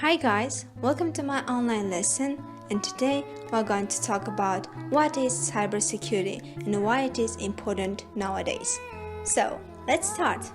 Hi guys, welcome to my online lesson, and today we're going to talk about what is cybersecurity and why it is important nowadays. So, let's start.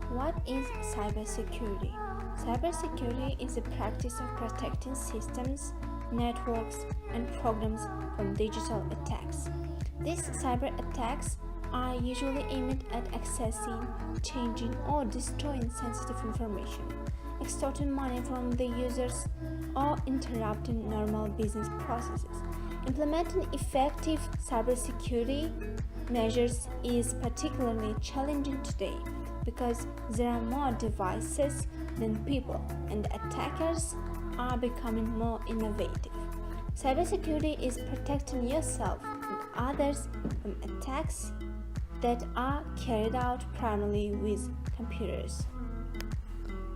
What is cybersecurity? Cybersecurity is the practice of protecting systems, networks, and programs from digital attacks. These cyber attacks are usually aimed at accessing, changing, or destroying sensitive information, extorting money from the users, or interrupting normal business processes. Implementing effective cybersecurity measures is particularly challenging today because there are more devices than people and attackers are becoming more innovative. Cybersecurity is protecting yourself and others from attacks that are carried out primarily with computers.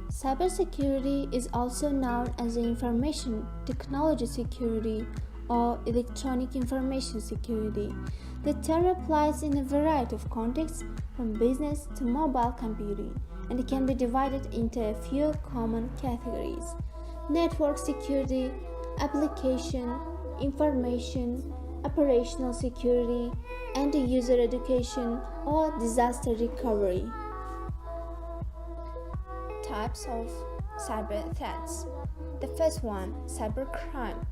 Cybersecurity is also known as information technology security or electronic information security. The term applies in a variety of contexts from business to mobile computing and can be divided into a few common categories: network security, application, information, operational security, and user education or disaster recovery. Types of cyber threats. The first one, cybercrime,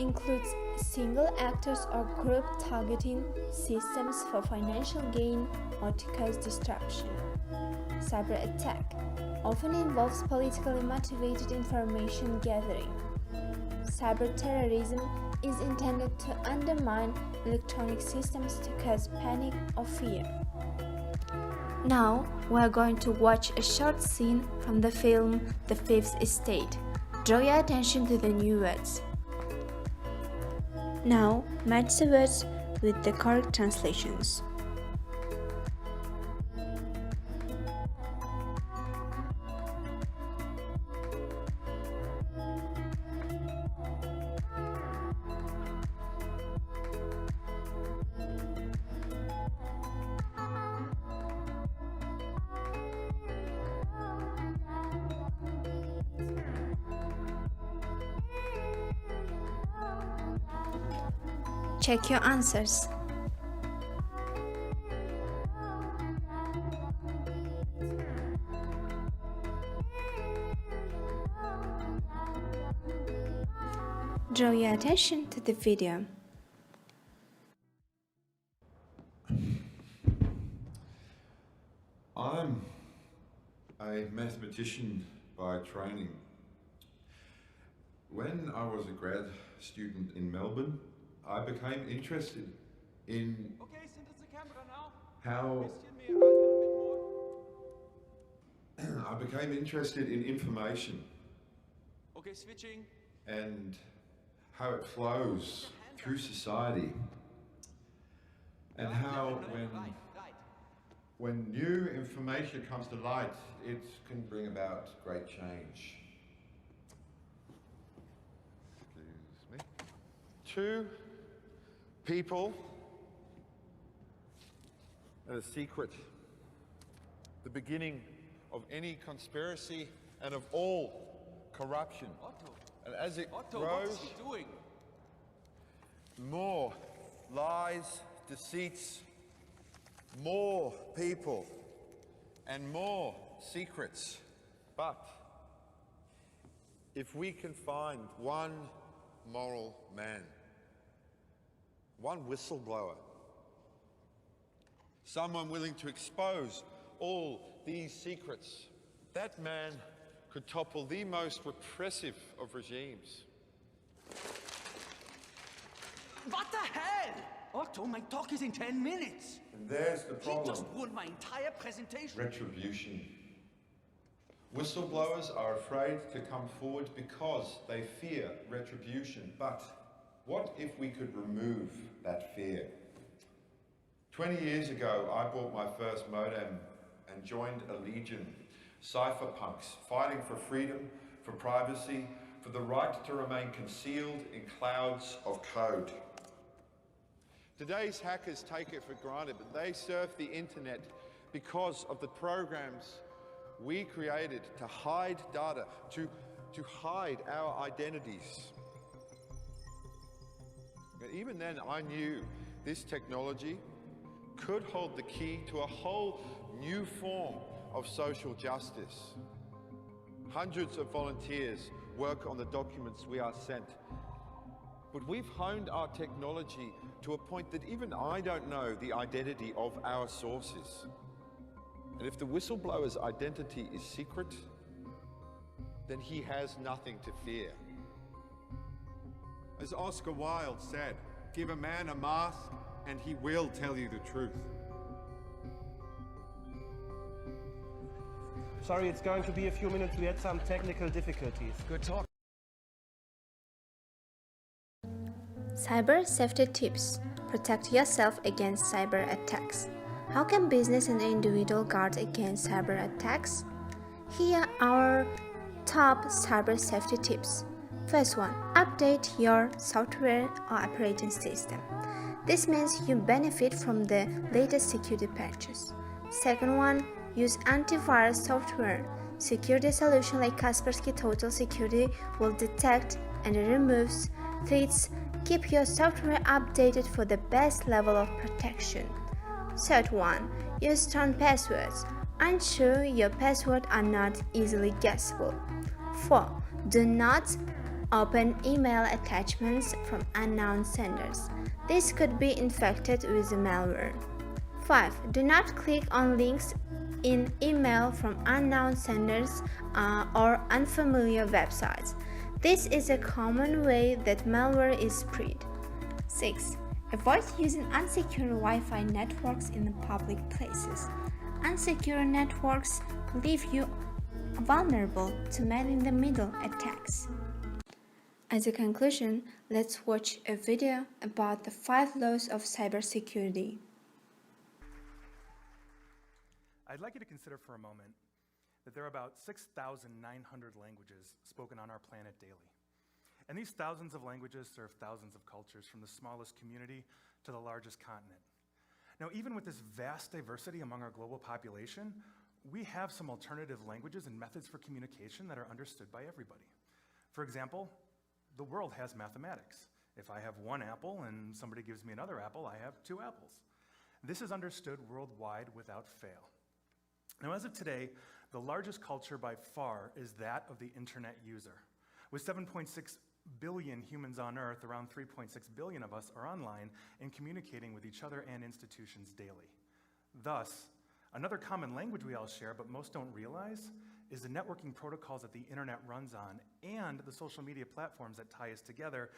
includes single actors or group targeting systems for financial gain or to cause disruption. Cyber attack often involves politically motivated information gathering. Cyber terrorism is intended to undermine electronic systems to cause panic or fear. Now we are going to watch a short scene from the film The Fifth Estate. Draw your attention to the new words. Now match the words with the correct translations. Check your answers. Draw your attention to the video. I'm a mathematician by training. When I was a grad student in Melbourne, I became interested in how I became interested in information. Okay, switching. And how it flows through society, and how when new information comes to light, it can bring about great change. Excuse me. Two people and a secret. The beginning of any conspiracy and of all corruption. Otto. And as it Otto, grows, what's he doing? more lies, deceits, more people, and more secrets. But if we can find one moral man, one whistleblower, someone willing to expose all these secrets, that man could topple the most repressive of regimes. What the hell? Otto, my talk is in 10 minutes. And there's the He problem. just ruined my entire presentation. Retribution. Whistleblowers are afraid to come forward because they fear retribution. But what if we could remove that fear? 20 years ago, I bought my first modem and joined a legion, cypherpunks fighting for freedom, for privacy, for the right to remain concealed in clouds of code. Today's hackers take it for granted, but they surf the internet because of the programs we created to hide data, to hide our identities. But even then, I knew this technology could hold the key to a whole new form of social justice. Hundreds of volunteers work on the documents we are sent. But we've honed our technology to a point that even I don't know the identity of our sources. And if the whistleblower's identity is secret, then he has nothing to fear. As Oscar Wilde said, give a man a mask and he will tell you the truth. Sorry, it's going to be a few minutes. We had some technical difficulties. Good talk. Cyber safety tips. Protect yourself against cyber attacks. How can business and individual guard against cyber attacks? Here are top cyber safety tips. First one, update your software or operating system. This means you benefit from the latest security patches. Second one, use antivirus software. Security solution like Kaspersky Total Security will detect and removes threats. Keep your software updated for the best level of protection. Third one, use strong passwords. Ensure your passwords are not easily guessable. 4. Do not open email attachments from unknown senders. This could be infected with malware. 5. Do not click on links in email from unknown senders or unfamiliar websites. This is a common way that malware is spread. 6. Avoid using unsecure Wi-Fi networks in public places. Unsecure networks leave you vulnerable to man-in-the-middle attacks. As a conclusion, let's watch a video about the 5 laws of cybersecurity. I'd like you to consider for a moment that there are about 6,900 languages spoken on our planet daily. And these thousands of languages serve thousands of cultures, from the smallest community to the largest continent. Now, even with this vast diversity among our global population, we have some alternative languages and methods for communication that are understood by everybody. For example, the world has mathematics. If I have one apple and somebody gives me another apple, I have 2 apples. This is understood worldwide without fail. Now, as of today, the largest culture by far is that of the internet user. With 7.6 billion humans on Earth, around 3.6 billion of us are online and communicating with each other and institutions daily. Thus, another common language we all share, but most don't realize, is the networking protocols that the internet runs on and the social media platforms that tie us together,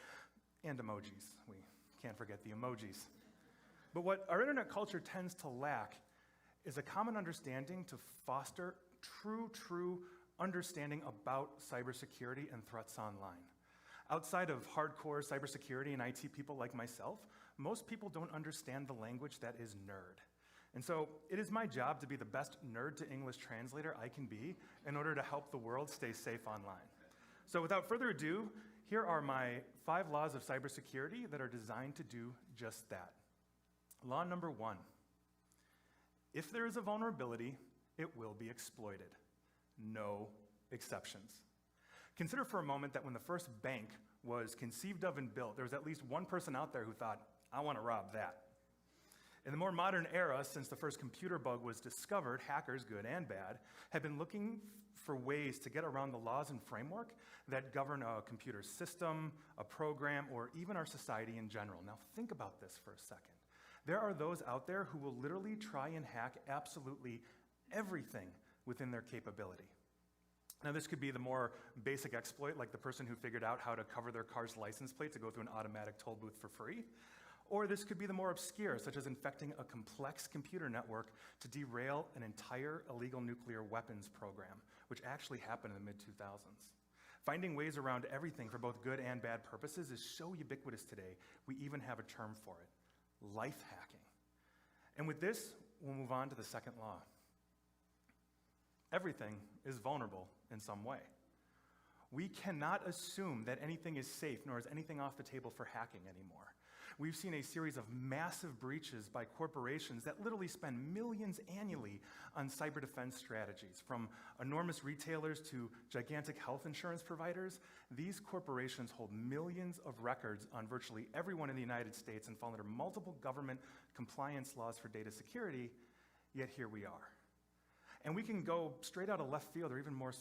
and emojis. We can't forget the emojis. But what our internet culture tends to lack is a common understanding to foster true understanding about cybersecurity and threats online. Outside of hardcore cybersecurity and IT people like myself, most people don't understand the language that is nerd. And so it is my job to be the best nerd to English translator I can be in order to help the world stay safe online. So without further ado, here are my 5 laws of cybersecurity that are designed to do just that. Law number 1. If there is a vulnerability, it will be exploited. No exceptions. Consider for a moment that when the first bank was conceived of and built, there was at least one person out there who thought, I want to rob that. In the more modern era, since the first computer bug was discovered, hackers, good and bad, have been looking for ways to get around the laws and framework that govern a computer system, a program, or even our society in general. Now think about this for a second. There are those out there who will literally try and hack absolutely everything within their capability. Now this could be the more basic exploit, like the person who figured out how to cover their car's license plate to go through an automatic toll booth for free. Or this could be the more obscure, such as infecting a complex computer network to derail an entire illegal nuclear weapons program, which actually happened in the mid-2000s. Finding ways around everything for both good and bad purposes is so ubiquitous today, we even have a term for it: life hacking. And with this, we'll move on to the second law. Everything is vulnerable in some way. We cannot assume that anything is safe, nor is anything off the table for hacking anymore. We've seen a series of massive breaches by corporations that literally spend millions annually on cyber defense strategies. From enormous retailers to gigantic health insurance providers, these corporations hold millions of records on virtually everyone in the United States and fall under multiple government compliance laws for data security, yet here we are. And we can go straight out of left field or even more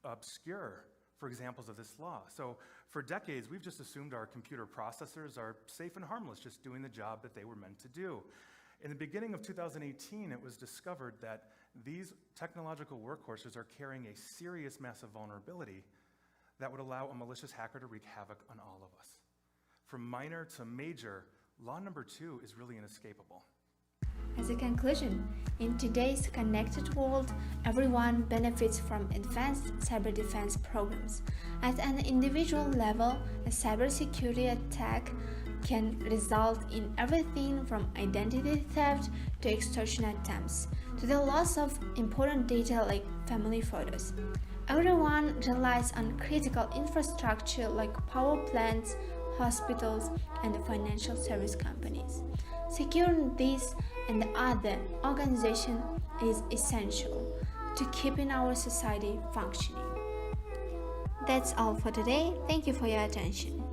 obscure for examples of this law. So for decades, we've just assumed our computer processors are safe and harmless, just doing the job that they were meant to do. In the beginning of 2018, it was discovered that these technological workhorses are carrying a serious massive vulnerability that would allow a malicious hacker to wreak havoc on all of us. From minor to major, law number 2 is really inescapable. As a conclusion, in today's connected world, everyone benefits from advanced cyber defense programs. At an individual level, a cybersecurity attack can result in everything from identity theft to extortion attempts, to the loss of important data like family photos. Everyone relies on critical infrastructure like power plants, hospitals, and financial service companies. Securing these and other organizations is essential to keeping our society functioning. That's all for today. Thank you for your attention.